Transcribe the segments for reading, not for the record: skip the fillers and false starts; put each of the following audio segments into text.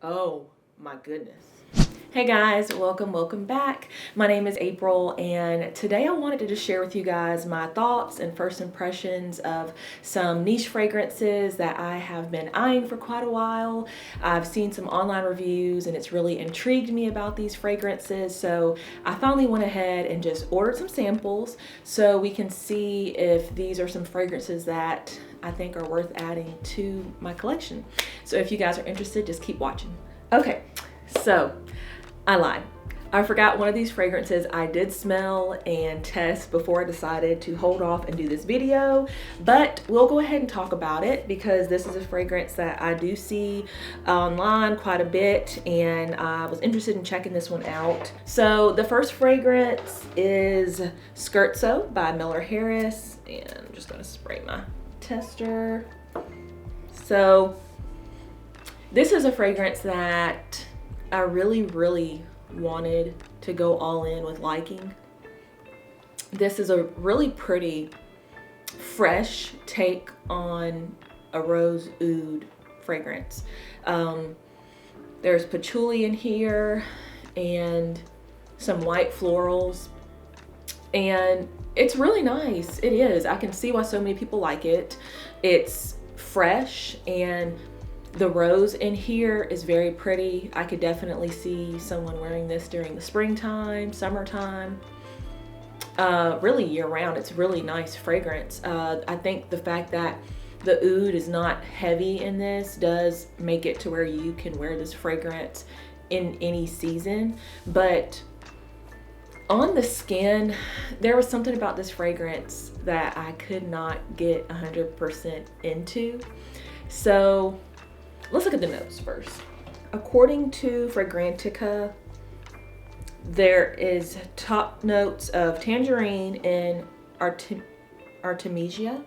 Oh my goodness. Hey guys, welcome back. My name is April, and today I wanted to just share with you guys my thoughts and first impressions of some niche fragrances that I have been eyeing for quite a while. I've seen some online reviews and it's really intrigued me about these fragrances, so I finally went ahead and just ordered some samples so we can see if these are some fragrances that I think are worth adding to my collection. So if you guys are interested, just keep watching. Okay, so I lied. I forgot one of these fragrances I did smell and test before I decided to hold off and do this video, but we'll go ahead and talk about it because this is a fragrance that I do see online quite a bit, and I was interested in checking this one out. So the first fragrance is Scherzo by Miller Harris, and I'm just gonna spray my tester. So this is a fragrance that I really wanted to go all in with liking. This is a really pretty, fresh take on a rose oud fragrance. There's patchouli in here and some white florals, and it's really nice. It is. I can see why so many people like it. It's fresh, and the rose in here is very pretty. I could definitely see someone wearing this during the springtime, summertime, really year round. It's really nice fragrance. I think the fact that the oud is not heavy in this does make it to where you can wear this fragrance in any season. But on the skin, there was something about this fragrance that I could not get 100% into. So let's look at the notes first. According to Fragrantica, there is top notes of tangerine and artemisia.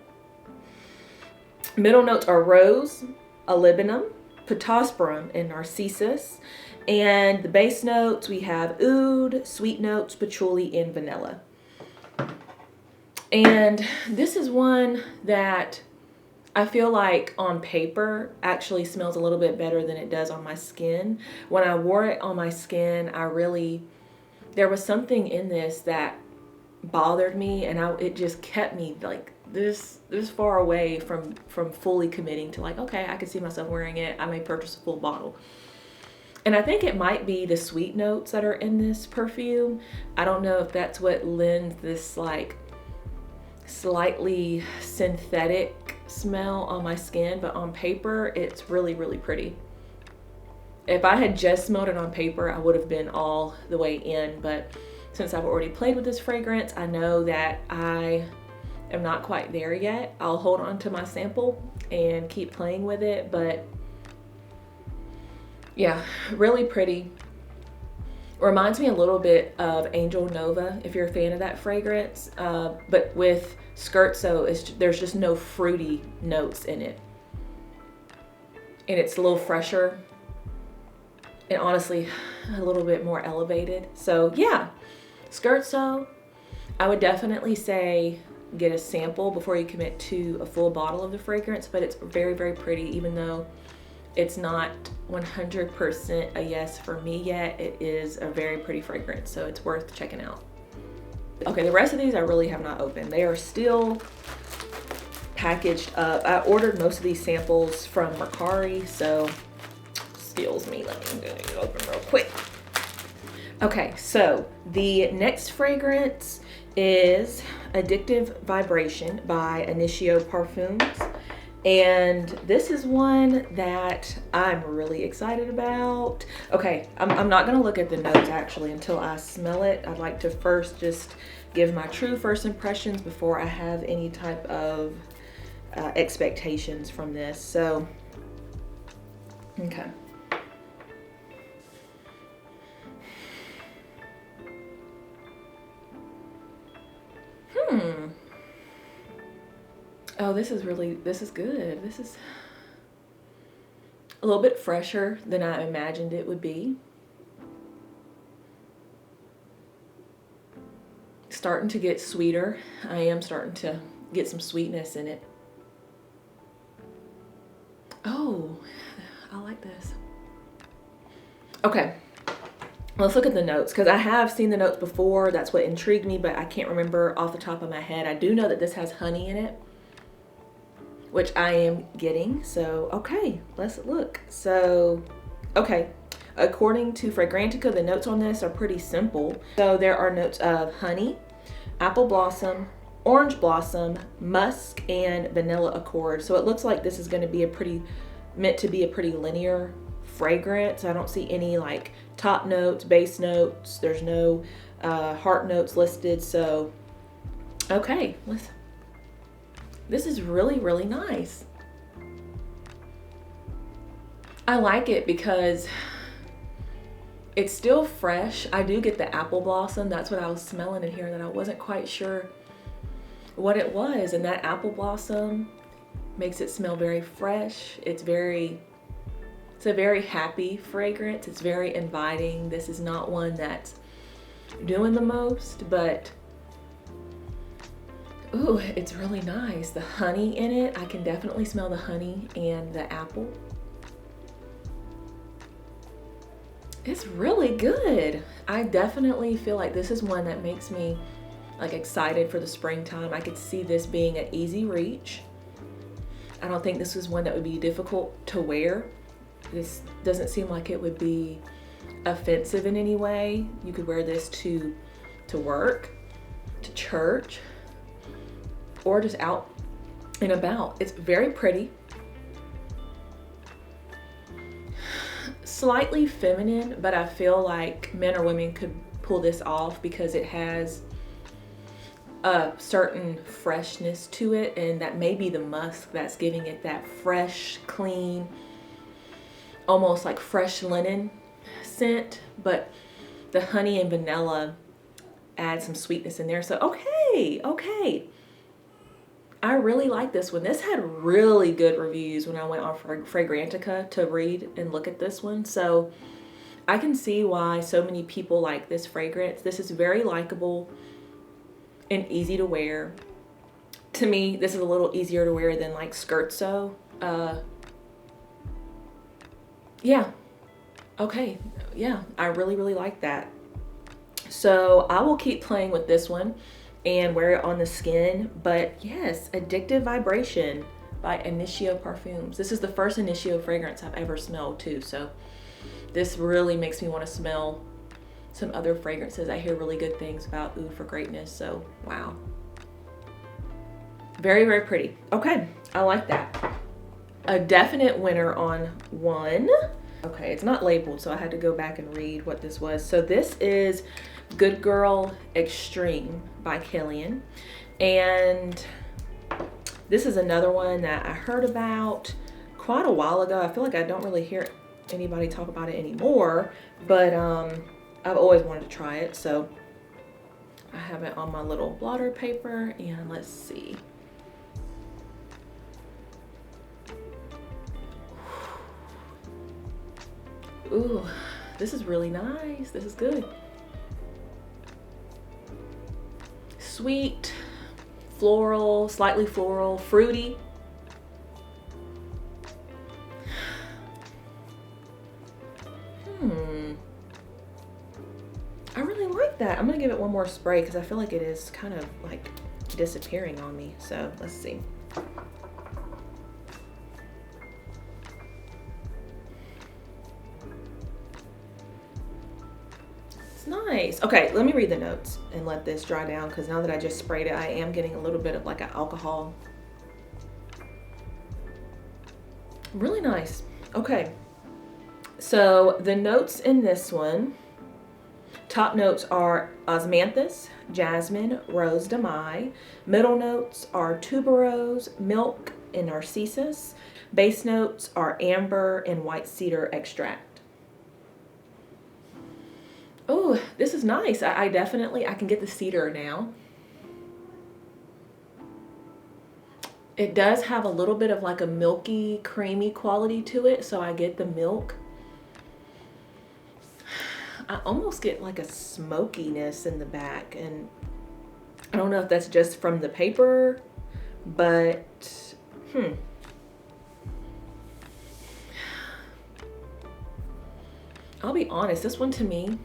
Middle notes are rose, olibanum, pittosporum, and narcissus. And the base notes, we have oud, sweet notes, patchouli, and vanilla. And this is one that I feel like on paper actually smells a little bit better than it does on my skin. When I wore it on my skin, there was something in this that bothered me, and it just kept me like this far away from fully committing to like, okay, I could see myself wearing it. I may purchase a full bottle. And I think it might be the sweet notes that are in this perfume. I don't know if that's what lends this like slightly synthetic smell on my skin, but on paper it's really pretty. If I had just smelled it on paper, I would have been all the way in, but since I've already played with this fragrance, I know that I am not quite there yet. I'll hold on to my sample and keep playing with it, but yeah, really pretty. Reminds me a little bit of Angel Nova, if you're a fan of that fragrance, but with Scherzo, there's just no fruity notes in it. And it's a little fresher and honestly a little bit more elevated. So yeah, Scherzo, I would definitely say get a sample before you commit to a full bottle of the fragrance, but it's very pretty, even though it's not 100% a yes for me yet. It is a very pretty fragrance, so it's worth checking out. Okay, the rest of these I really have not opened. They are still packaged up. I ordered most of these samples from Mercari, so excuse me, let me get it open real quick. Okay, so the next fragrance is Addictive Vibration by Initio Parfums. And this is one that I'm really excited about. Okay, I'm not gonna look at the notes actually until I smell it. I'd like to first just give my true first impressions before I have any type of expectations from this. So, okay. Oh, this is good. This is a little bit fresher than I imagined it would be. Starting to get sweeter. I am starting to get some sweetness in it. Oh, I like this. Okay, let's look at the notes, because I have seen the notes before. That's what intrigued me, but I can't remember off the top of my head. I do know that this has honey in it, which I am getting. So, okay, let's look. So, okay, according to Fragrantica, the notes on this are pretty simple. So there are notes of honey, apple blossom, orange blossom, musk, and vanilla accord. So it looks like this is going to be meant to be a pretty linear fragrance. I don't see any like top notes, base notes. There's no heart notes listed. So, okay, this is really, really nice. I like it because it's still fresh. I do get the apple blossom. That's what I was smelling in here that I wasn't quite sure what it was. And that apple blossom makes it smell very fresh. It's a very happy fragrance. It's very inviting. This is not one that's doing the most, but ooh, it's really nice. The honey in it, I can definitely smell the honey and the apple. It's really good. I definitely feel like this is one that makes me like excited for the springtime. I could see this being an easy reach. I don't think this is one that would be difficult to wear. This doesn't seem like it would be offensive in any way. You could wear this to work, to church, or just out and about. It's very pretty. Slightly feminine, but I feel like men or women could pull this off because it has a certain freshness to it, and that may be the musk that's giving it that fresh, clean, almost like fresh linen scent, but the honey and vanilla add some sweetness in there. So okay. I really like this one. This had really good reviews when I went on Fragrantica to read and look at this one. So I can see why so many people like this fragrance. This is very likable and easy to wear. To me, this is a little easier to wear than like Scherzo. Yeah. Okay. Yeah, I really, really like that. So I will keep playing with this one and wear it on the skin. But yes, Addictive Vibration by Initio Parfums. This is the first Initio fragrance I've ever smelled too. So this really makes me want to smell some other fragrances. I hear really good things about Oud for Greatness. So wow. Very, very pretty. Okay, I like that. A definite winner on one. Okay, it's not labeled, so I had to go back and read what this was. So this is Good Girl Extreme by Kilian. And this is another one that I heard about quite a while ago. I feel like I don't really hear anybody talk about it anymore, but I've always wanted to try it. So I have it on my little blotter paper, and let's see. Ooh, this is really nice. This is good. Sweet, floral, slightly floral, fruity. I really like that. I'm gonna give it one more spray because I feel like it is kind of like disappearing on me. So let's see. Nice. Okay, let me read the notes and let this dry down, because now that I just sprayed it, I am getting a little bit of like an alcohol. Really nice. Okay, so the notes in this one, top notes are osmanthus, jasmine, rose de mai. Middle notes are tuberose, milk, and narcissus. Base notes are amber and white cedar extract. Oh, this is nice. I can get the cedar now. It does have a little bit of like a milky, creamy quality to it, so I get the milk. I almost get like a smokiness in the back, and I don't know if that's just from the paper, but I'll be honest, this one to me,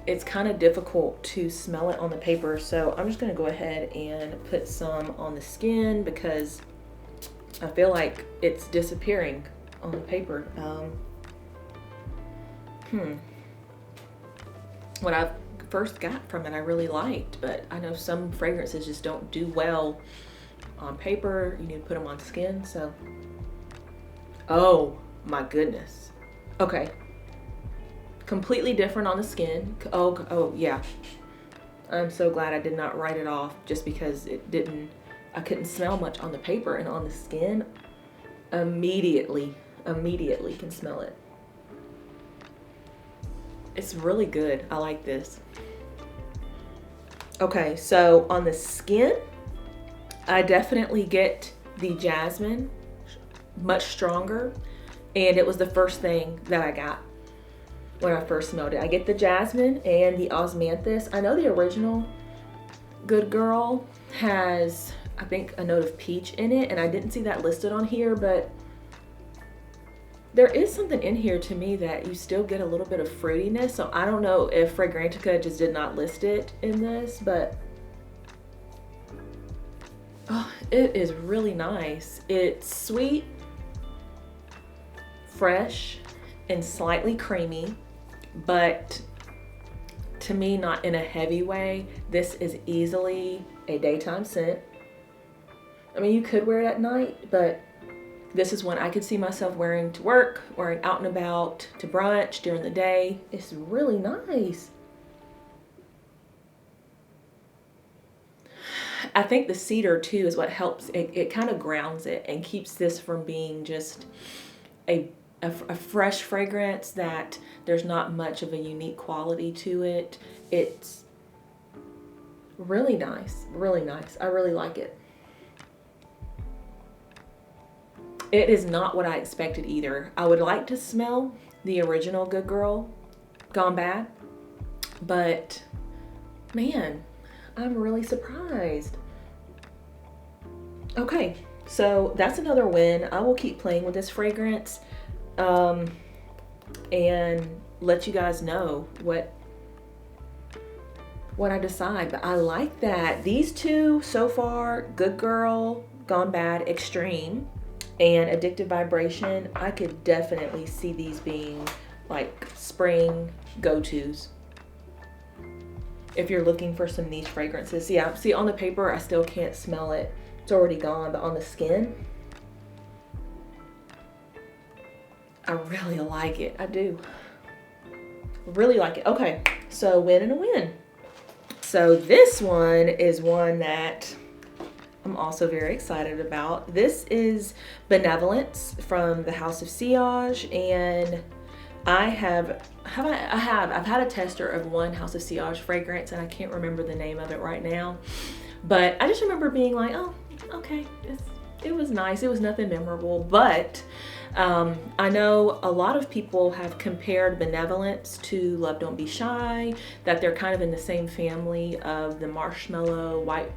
it's kind of difficult to smell it on the paper. So I'm just gonna go ahead and put some on the skin because I feel like it's disappearing on the paper. What I first got from it I really liked, but I know some fragrances just don't do well on paper. You need to put them on skin. So, oh my goodness. Okay, completely different on the skin. Oh yeah, I'm so glad I did not write it off just because I couldn't smell much on the paper, and on the skin immediately can smell it. It's really good. I like this. Okay, so on the skin, I definitely get the jasmine, much stronger, and it was the first thing that I got when I first smelled it. I get the jasmine and the osmanthus. I know the original Good Girl has, I think, a note of peach in it, and I didn't see that listed on here, but there is something in here to me that you still get a little bit of fruitiness. So I don't know if Fragrantica just did not list it in this, but oh, it is really nice. It's sweet, fresh, and slightly creamy, but to me, not in a heavy way. This is easily a daytime scent. I mean, you could wear it at night, but this is one I could see myself wearing to work, wearing out and about, to brunch, during the day. It's really nice. I think the cedar too is what helps. It kind of grounds it and keeps this from being just a fresh fragrance that there's not much of a unique quality to it. It's really nice, really nice. I really like it. It is not what I expected either. I would like to smell the original Good Girl Gone Bad, but man, I'm really surprised. Okay, so that's another win. I will keep playing with this fragrance and let you guys know what I decide. But I like that. These two so far, Good Girl Gone Bad Extreme and Addictive Vibration, I could definitely see these being like spring go-tos if you're looking for some niche fragrances. Yeah, see, on the paper I still can't smell it, it's already gone, but on the skin I really like it. I do really like it. Okay, so win and a win. So this one is one that I'm also very excited about. This is Benevolence from the House of Sillage, and I've had a tester of one House of Sillage fragrance, and I can't remember the name of it right now, but I just remember being like, oh, okay, it was nice. It was nothing memorable, but I know a lot of people have compared Benevolence to Love Don't Be Shy, that they're kind of in the same family of the marshmallow white,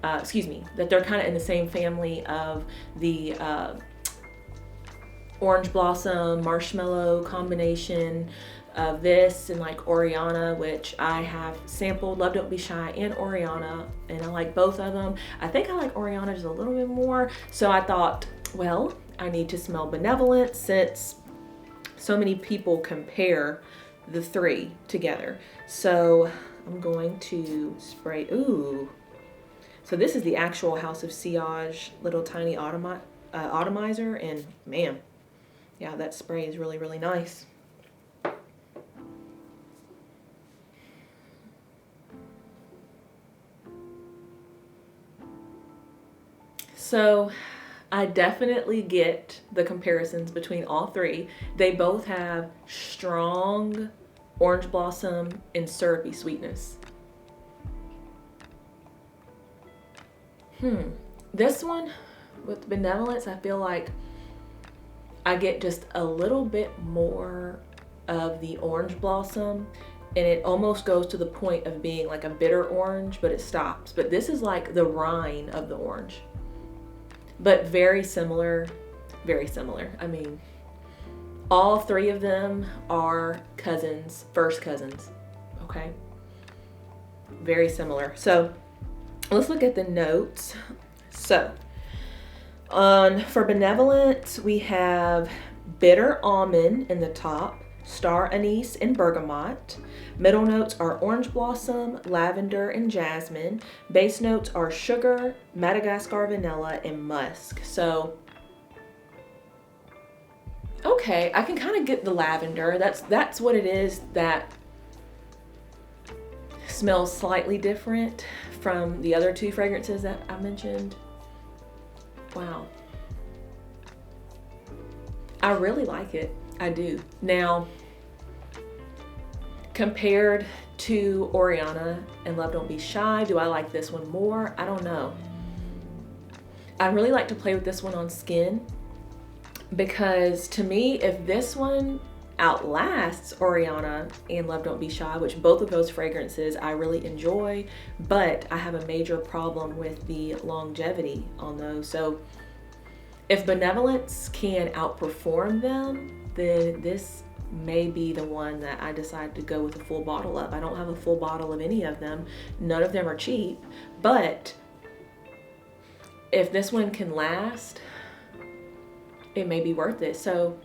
that they're kind of in the same family of the orange blossom marshmallow combination of this and like Oriana, which I have sampled Love Don't Be Shy and Oriana, and I like both of them. I think I like Oriana just a little bit more, so I thought, well, I need to smell Benevolence since so many people compare the three together. So I'm going to spray. Ooh. So this is the actual House of Sillage little tiny atomizer, and man, yeah, that spray is really, really nice. So I definitely get the comparisons between all three. They both have strong orange blossom and syrupy sweetness. This one with Benevolence, I feel like I get just a little bit more of the orange blossom, and it almost goes to the point of being like a bitter orange, but it stops. But this is like the rind of the orange, but very similar, very similar. I mean, All three of them are cousins, first cousins, okay? Very similar. So let's look at the notes. So for Benevolence, we have bitter almond in the top, star anise and bergamot. Middle notes are orange blossom, lavender, and jasmine. Base notes are sugar, Madagascar vanilla, and musk. So, okay, I can kind of get the lavender. That's what it is that smells slightly different from the other two fragrances that I mentioned. Wow. I really like it. I do. Now, compared to Oriana and Love Don't Be Shy, do I like this one more? I don't know. I really like to play with this one on skin because to me, if this one outlasts Oriana and Love Don't Be Shy, which both of those fragrances I really enjoy, but I have a major problem with the longevity on those. So if Benevolence can outperform them, then this may be the one that I decide to go with a full bottle of. I don't have a full bottle of any of them. None of them are cheap, but if this one can last, it may be worth it. So,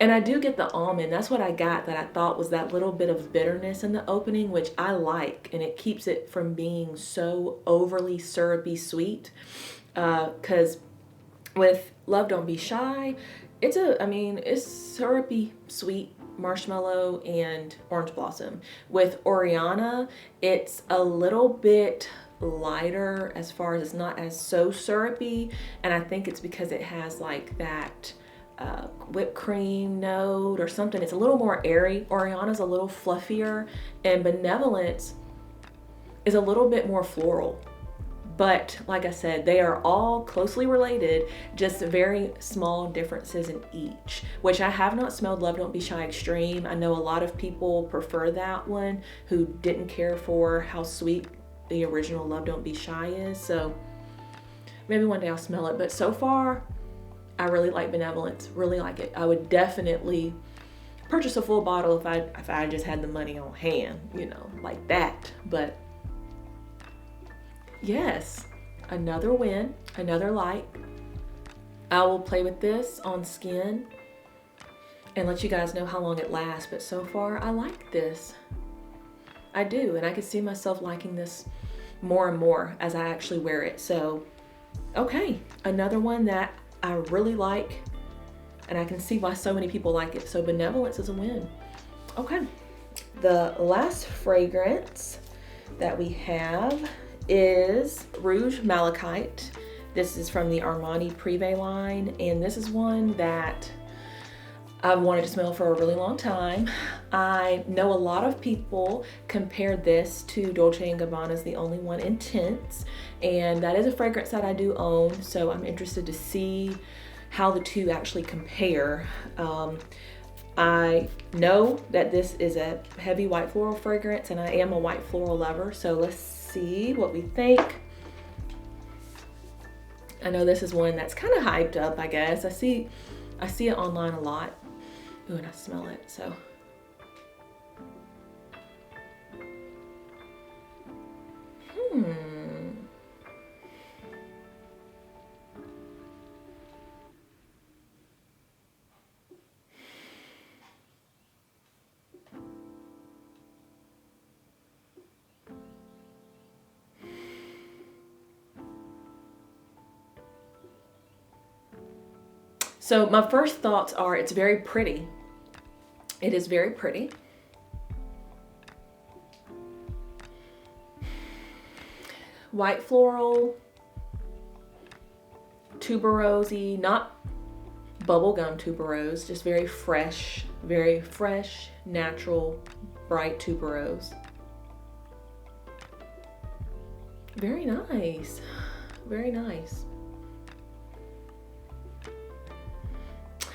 and I do get the almond. That's what I got that I thought was that little bit of bitterness in the opening, which I like, and it keeps it from being so overly syrupy sweet. Because with Love Don't Be Shy, it's syrupy sweet marshmallow and orange blossom. With Oriana, it's a little bit lighter as far as it's not as so syrupy, and I think it's because it has like that whipped cream note or something. It's a little more airy. Oriana's a little fluffier, and Benevolence is a little bit more floral. But like I said, they are all closely related, just very small differences in each, which I have not smelled Love Don't Be Shy Extreme. I know a lot of people prefer that one who didn't care for how sweet the original Love Don't Be Shy is. So maybe one day I'll smell it. But so far, I really like Benevolence, really like it. I would definitely purchase a full bottle if I just had the money on hand, you know, like that. But yes, another win, another like. I will play with this on skin and let you guys know how long it lasts. But so far, I like this. I do, and I can see myself liking this more and more as I actually wear it. So, okay, another one that I really like, and I can see why so many people like it. So Benevolence is a win. Okay, the last fragrance that we have is Rouge Malachite. This is from the Armani Privé line, and this is one that I've wanted to smell for a really long time. I know a lot of people compare this to Dolce & Gabbana's The Only One Intense, and that is a fragrance that I do own, so I'm interested to see how the two actually compare. I know that this is a heavy white floral fragrance, and I am a white floral lover, so let's see what we think. I know this is one that's kind of hyped up, I guess. I see it online a lot. Ooh, and I smell it, so. So my first thoughts are it's very pretty. It is very pretty. White floral, tuberose-y, not bubblegum tuberose, just very fresh, natural, bright tuberose. Very nice, very nice.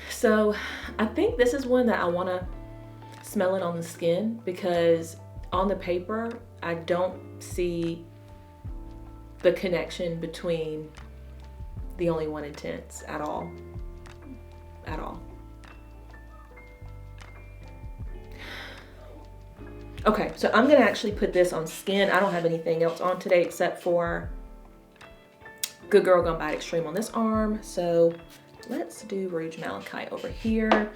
So I think this is one that I want to smell it on the skin, because on the paper, I don't see the connection between The Only One Intense at all. Okay, so I'm gonna actually put this on skin. I don't have anything else on today except for Good Girl Gone Bad Extreme on this arm. So let's do Rouge Malachite over here.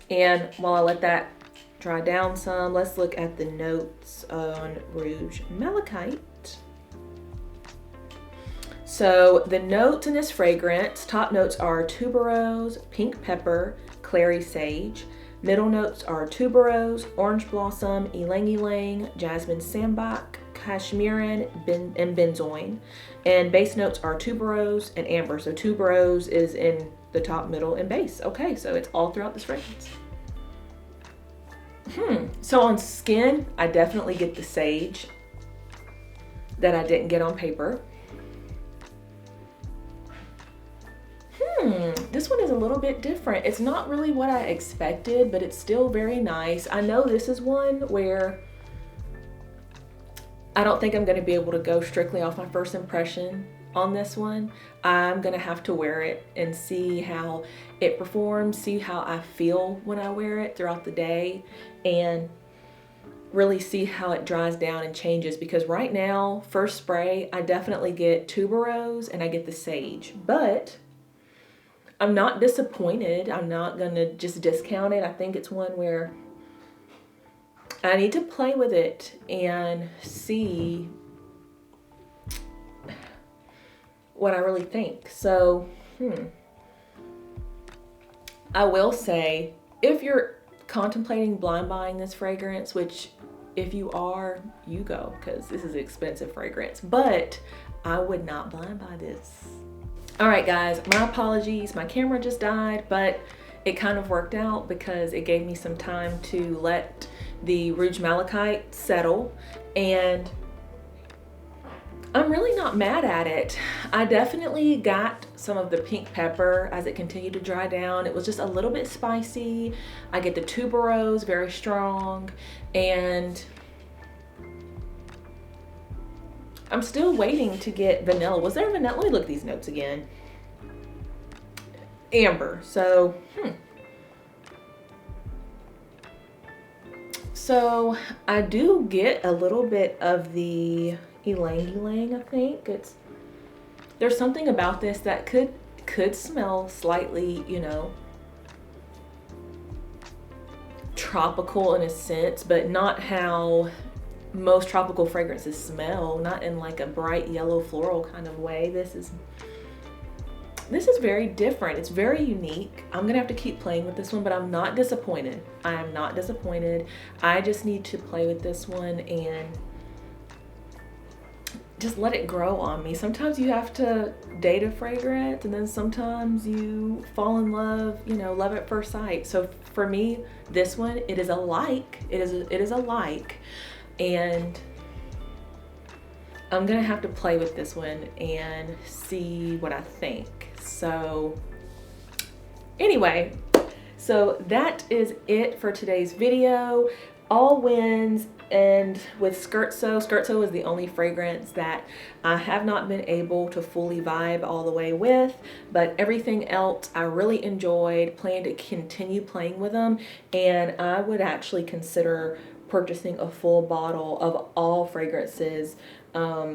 And while I let that dry down some, let's look at the notes on Rouge Malachite. So the notes in this fragrance, top notes are tuberose, pink pepper, clary sage. Middle notes are tuberose, orange blossom, ylang ylang, jasmine sambac, cashmeran, and benzoin. And base notes are tuberose and amber. So tuberose is in the top, middle, and base. Okay, so it's all throughout this fragrance. So on skin, I definitely get the sage that I didn't get on paper. This one is a little bit different. It's not really what I expected, but it's still very nice. I know this is one where I don't think I'm going to be able to go strictly off my first impression on this one. I'm going to have to wear it and see how it performs, see how I feel when I wear it throughout the day, and really see how it dries down and changes, because right now, first spray, I definitely get tuberose and I get the sage, but I'm not disappointed. I'm not gonna just discount it. I think it's one where I need to play with it and see what I really think. So, I will say, if you're contemplating blind buying this fragrance, which if you are, you go, because this is an expensive fragrance, but I would not blind buy this. All right, guys, my apologies. My camera just died, but it kind of worked out because it gave me some time to let the Rouge Malachite settle, and I'm really not mad at it. I definitely got some of the pink pepper as it continued to dry down. It was just a little bit spicy. I get the tuberose, very strong, and I'm still waiting to get vanilla. Was there vanilla? Let me look at these notes again. Amber. So, So I do get a little bit of the ylang ylang, I think. There's something about this that could smell slightly, you know, tropical in a sense, but not how most tropical fragrances smell, not in like a bright yellow floral kind of way. This is very different. It's very unique. I'm gonna have to keep playing with this one, but I'm not disappointed. I am not disappointed. I just need to play with this one and just let it grow on me. Sometimes you have to date a fragrance, and then sometimes you fall in love, you know, love at first sight. So for me, this one, it is a like. It is a like. And I'm gonna have to play with this one and see what I think. So anyway, so that is it for today's video. All wins. And with Scherzo, Scherzo is the only fragrance that I have not been able to fully vibe all the way with, but everything else I really enjoyed, plan to continue playing with them, and I would actually consider purchasing a full bottle of all fragrances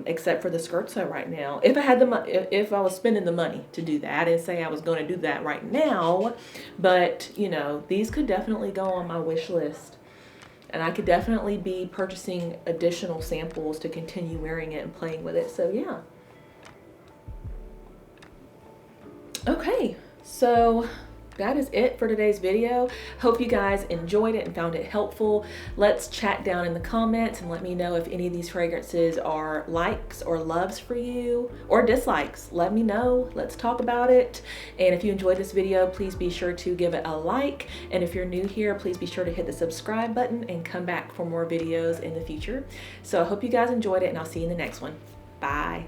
except for the Scherzo right now. If I had if I was spending the money to do that. I didn't say I was going to do that right now, but you know, these could definitely go on my wish list. And I could definitely be purchasing additional samples to continue wearing it and playing with it. So yeah. Okay, so that is it for today's video. Hope you guys enjoyed it and found it helpful. Let's chat down in the comments and let me know if any of these fragrances are likes or loves for you, or dislikes. Let me know. Let's talk about it. And if you enjoyed this video, please be sure to give it a like. And if you're new here, please be sure to hit the subscribe button and come back for more videos in the future. So I hope you guys enjoyed it, and I'll see you in the next one. Bye.